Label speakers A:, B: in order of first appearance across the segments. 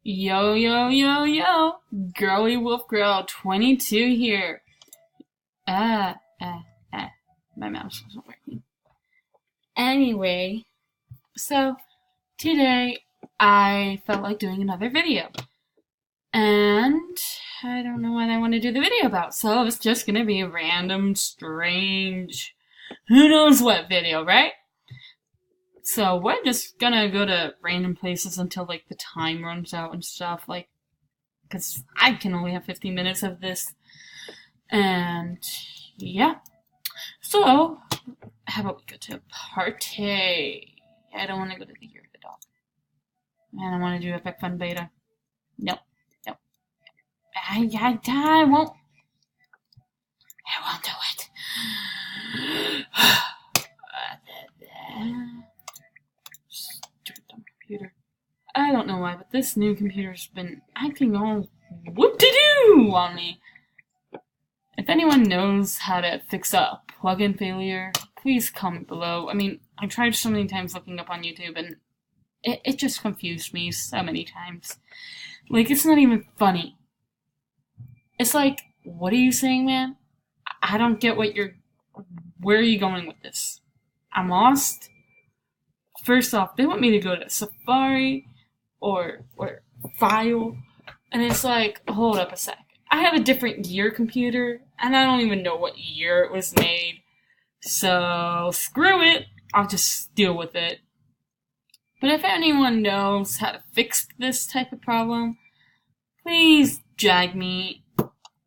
A: Yo, yo, yo, yo! Girly Wolf Girl 22 here. Ah, ah, ah. My mouse wasn't working. Anyway, so today I felt like doing another video. And I don't know what I want to do the video about, so it's just gonna be a random, strange, who knows what video, right? So we're just gonna go to random places until like the time runs out and stuff, like, because I can only have 15 minutes of this. And yeah. So, how about we go to a party? I don't want to go to the Year of the Dog. I don't want to do Epic Fun Beta. Nope. Nope. I won't do it. Stupid dumb computer. I don't know why, but this new computer's been acting all whoop-de-doo on me. If anyone knows how to fix a plug-in failure, please comment below. I mean, I tried so many times looking up on YouTube, and it just confused me so many times. Like, it's not even funny. It's like, what are you saying, man? I don't get what where are you going with this? I'm lost. First off, they want me to go to Safari or File, and it's like, hold up a sec. I have a different year computer, and I don't even know what year it was made. So, screw it. I'll just deal with it. But if anyone knows how to fix this type of problem, please jag me.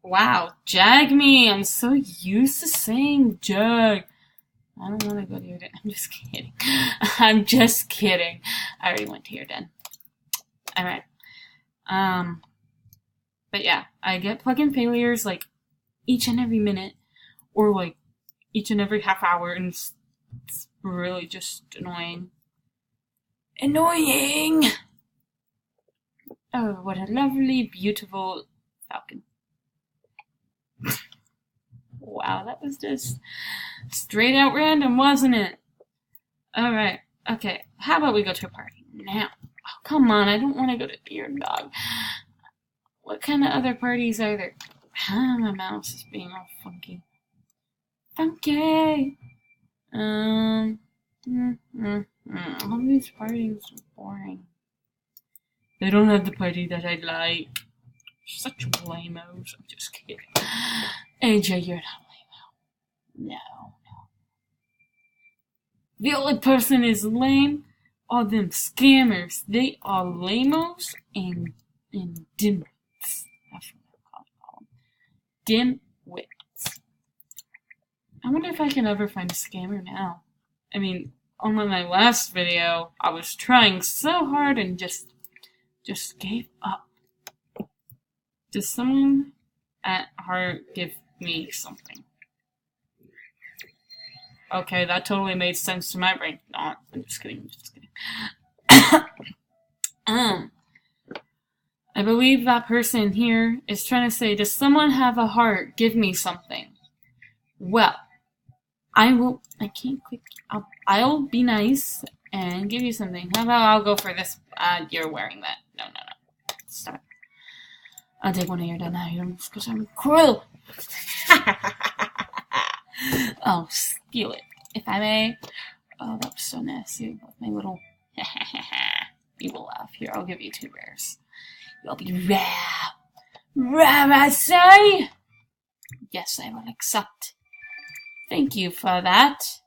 A: Wow, jag me. I'm so used to saying jag. I don't want to go to your den. I'm just kidding. I'm just kidding. I already went to your den. Alright. But yeah, I get plugin failures like each and every minute, or like each and every half hour, and it's really just annoying. Annoying! Oh, what a lovely, beautiful falcon. Wow, that was just straight out random, wasn't it? Alright, okay, how about we go to a party now? Oh, come on, I don't want to go to Deer and Dog. What kind of other parties are there? My mouse is being all funky. Funky! All these parties are boring. They don't have the party that I like. Such lame-os. I'm just kidding. AJ, you're not lame-o. No. The only person is lame are them scammers. They are lame-os and dim. That's what I call them. Dim-wits. I wonder if I can ever find a scammer now. I mean, on my last video, I was trying so hard and just gave up. Does someone at heart give me something? Okay, that totally made sense to my brain. No, I'm just kidding. I believe that person here is trying to say, does someone have a heart? Give me something. Well, I can't click. I'll be nice and give you something. How about I'll go for this? You're wearing that. No. Stop it. I'll take one of your dead items because I'm cruel. I'll steal it, if I may. Oh, that was so nasty. My little you will laugh. Here, I'll give you 2 rares. You'll be rare. Rare, I say! Yes, I will accept. Thank you for that,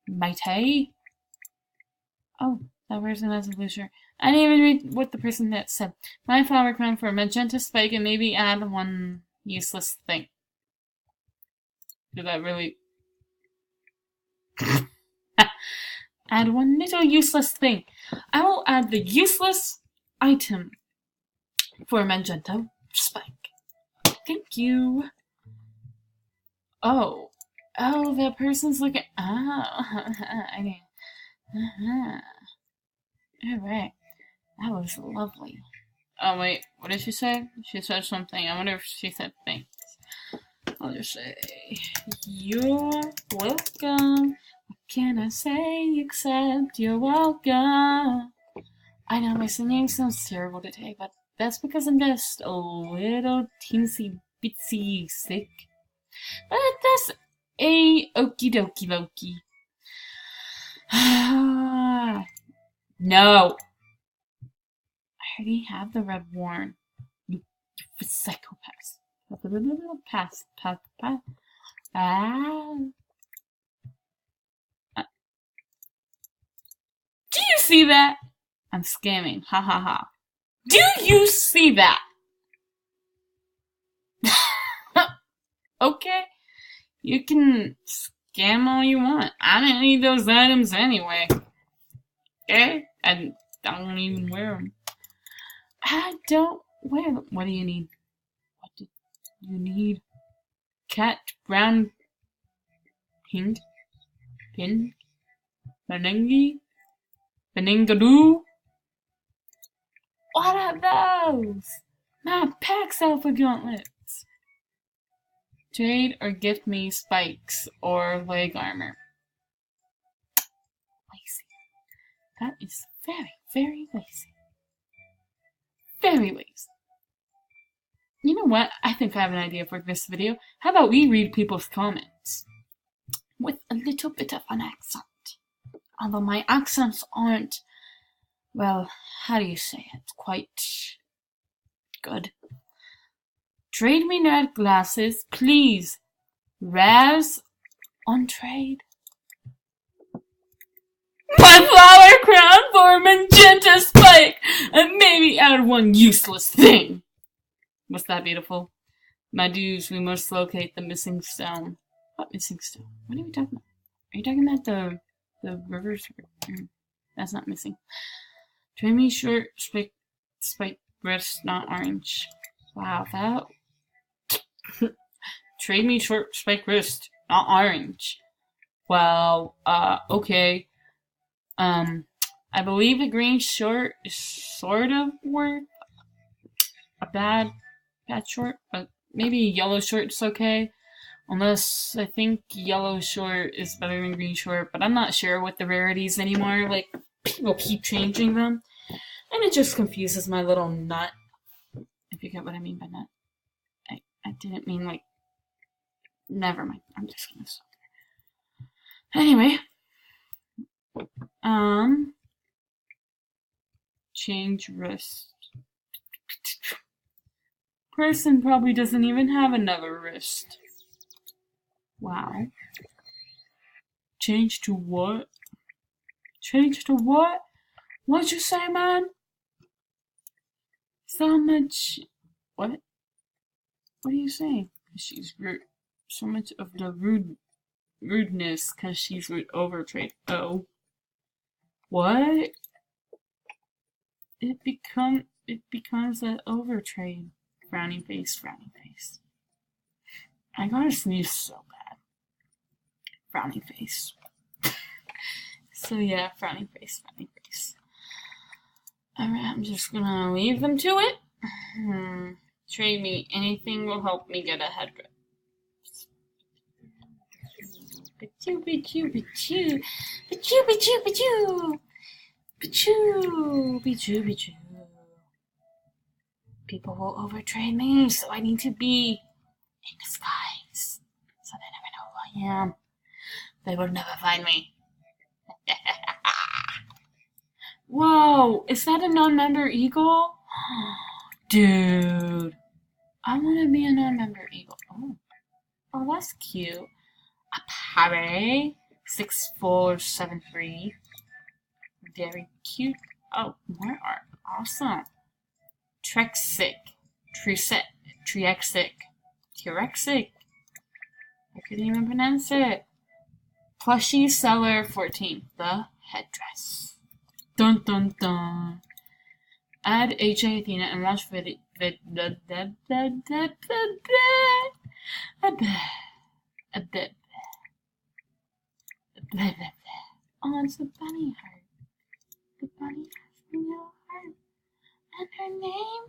A: matey. Oh, that person has a blue shirt. I didn't even read what the person that said. My flower crown for a magenta spike and maybe add one useless thing. Did that really... Add one little useless thing. I will add the useless item for a magenta spike. Thank you. Oh, that person's looking... I mean... Alright. That was lovely. Oh, wait. What did she say? She said something. I wonder if she said thanks. I'll just say, you're welcome. What can I say except you're welcome? I know my singing sounds terrible today, but that's because I'm just a little teensy bitsy sick. But that's a okie dokie Loki. No. I already have the red worn. You psychopath. Pass. Ah. Do you see that? I'm scamming. Ha ha ha. Do you see that? Okay. You can scam all you want. I don't need those items anyway. Okay? I don't even wear them. I don't wear them. What do you need? What do you need? Cat, brown, pink, benengi, benengadoo. What are those? My packs alpha gauntlets. Trade or gift me spikes or leg armor. Lazy. That is very, very lazy. Very lazy. You know what? I think I have an idea for this video. How about we read people's comments with a little bit of an accent? Although my accents aren't, well, how do you say it? Quite good. Trade me nerd glasses, please. Raz on trade. My flower crown for a magenta spike, and maybe add one useless thing. Was that beautiful? My dudes, we must locate the missing stone. What missing stone? What are we talking about? Are you talking about the rivers? That's not missing. Trade me short, spike wrist, not orange. Wow, that. Trade me short, spike wrist, not orange. Well, okay. I believe a green short is sort of worth a bad short, but maybe yellow short's okay. Unless I think yellow short is better than green short, but I'm not sure with the rarities anymore. Like, people keep changing them, and it just confuses my little nut. If you get what I mean by nut. I didn't mean like. Never mind. I'm just gonna stop there. Anyway. Change wrist. Person probably doesn't even have another wrist. Wow. Change to what? Change to what? What'd you say, man? So much. What? What are you saying? She's rude. So much of the rudeness because she's rude overtrade. Oh. What? It becomes an overtrade. Frowning face, frowning face. I gotta sneeze so bad. Frowning face. So yeah, frowning face, frowning face. Alright, I'm just gonna leave them to it. Trade me. Anything will help me get a headrest. People will overtrade me, so I need to be in disguise. So they never know who I am. They will never find me. Whoa, is that a non-member eagle? Dude, I want to be a non-member eagle. Oh, that's cute. A parrot, 6473. Very cute. Oh, more art. Awesome. Trexic. Trexic. I couldn't even pronounce it. Plushy Seller 14. The headdress. Dun dun dun. Add HA Athena and watch video. Oh, it's the bunny heart. The bunny has a little heart. And her name,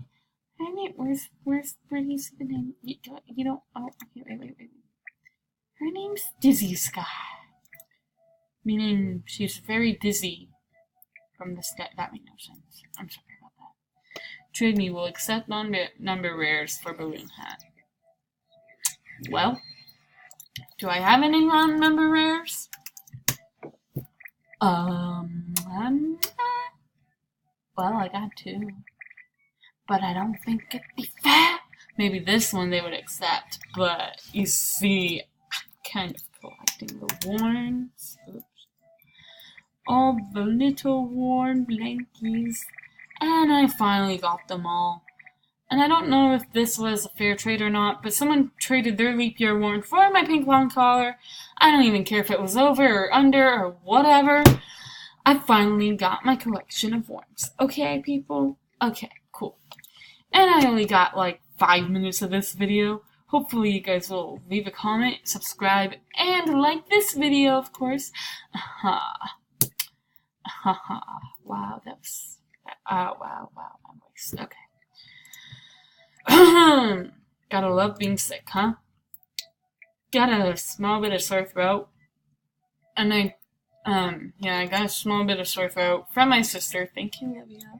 A: where do you see the name? You don't, oh, okay, wait. Her name's Dizzy Sky. Meaning she's very dizzy from the sky. That made no sense. I'm sorry about that. trade me will accept number rares for balloon hat. Well, do I have any non-number rares? Well, I got 2. But I don't think it'd be fair. Maybe this one they would accept, but you see, I'm kind of collecting the warns. Oops. All the little worn blankies. And I finally got them all. And I don't know if this was a fair trade or not, but someone traded their leap year warn for my pink long collar. I don't even care if it was over or under or whatever. I finally got my collection of warns. Okay, people? Okay, cool. And I only got like 5 minutes of this video. Hopefully you guys will leave a comment, subscribe, and like this video, of course. Wow, that was... wow, my voice. Okay. Gotta love being sick, huh? Got a small bit of sore throat. And I got a small bit of sore throat from my sister. Thank you, Olivia.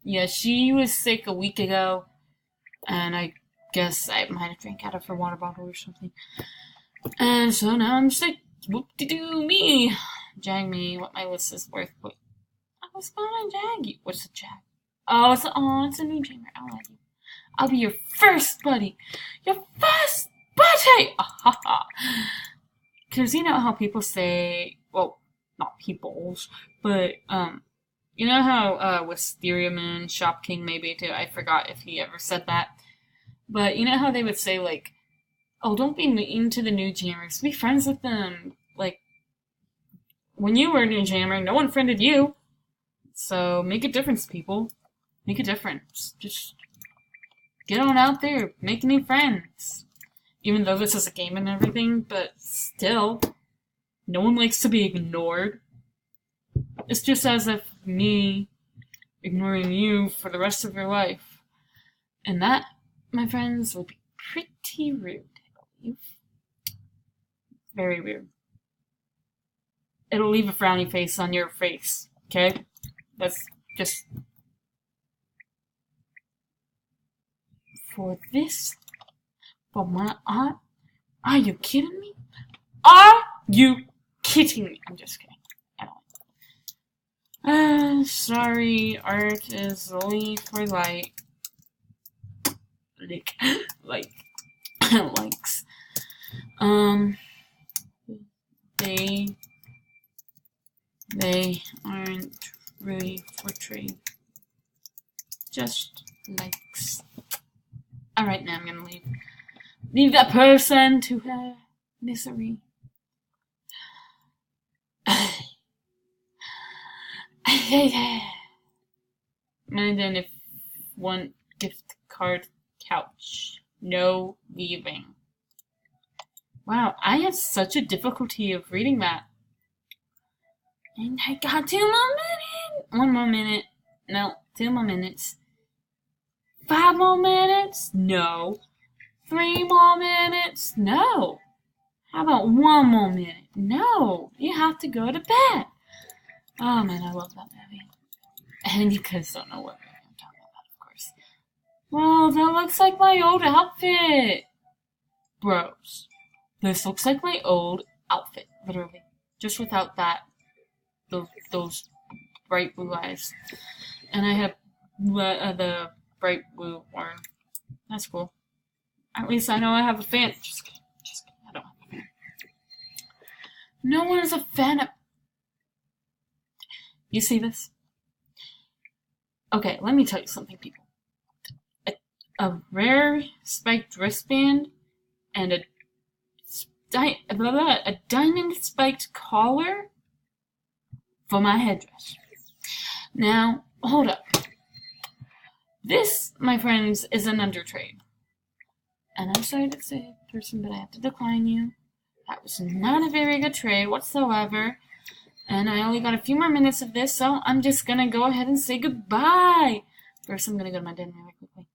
A: Yeah, she was sick a week ago, and I guess I might have drank out of her water bottle or something. And so now I'm sick. Whoop-de-doo me. Jag me what my list is worth. Wait, I was gonna jag you. What's a jag? Oh, it's a new jammer. I'll add you. I'll be your first buddy. Your first buddy! Because you know how people say, well, not peoples, but, you know how, Wisteria Man, Shop King, maybe too, I forgot if he ever said that. But you know how they would say, like, oh, don't be mean to the new jammers. Be friends with them. Like, when you were a new jammer, no one friended you. So, make a difference, people. Make a difference. Just get on out there. Make new friends. Even though this is a game and everything, but still, no one likes to be ignored. It's just as if me ignoring you for the rest of your life. And that, my friends, will be pretty rude, I believe. Very rude. It'll leave a frowny face on your face, okay? That's just... For this? For my art? Are you kidding me? Are you kidding me? I'm just kidding. Sorry, art is only for likes. They aren't really for trade. Just likes. Alright, now I'm gonna leave. Leave that person to her misery. And then if one gift card couch. No leaving. Wow, I had such a difficulty of reading that. And I got 2 more minutes. 1 more minute. No, 2 more minutes. 5 more minutes? No. 3 more minutes? No. How about 1 more minute? No. You have to go to bed. Oh man, I love that movie. And you guys don't know what movie I'm talking about, of course. Well, that looks like my old outfit. Bros. This looks like my old outfit, literally. Just without that, those bright blue eyes. And I have the bright blue one. That's cool. At least I know I have a fan. Just kidding. I don't have a fan. No one is a fan of... You see this? Okay, let me tell you something, people. A rare spiked wristband and a diamond spiked collar for my headdress. Now, hold up. This, my friends, is an undertrade. And I'm sorry to say, person, but I have to decline you. That was not a very good trade whatsoever. And I only got a few more minutes of this, so I'm just gonna go ahead and say goodbye. First, I'm gonna go to my den really quickly.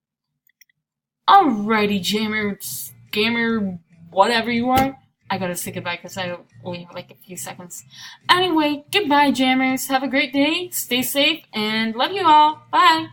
A: Alrighty, jammer, scammer, whatever you are. I gotta say goodbye because I only have like a few seconds. Anyway, goodbye, jammers. Have a great day. Stay safe and love you all. Bye.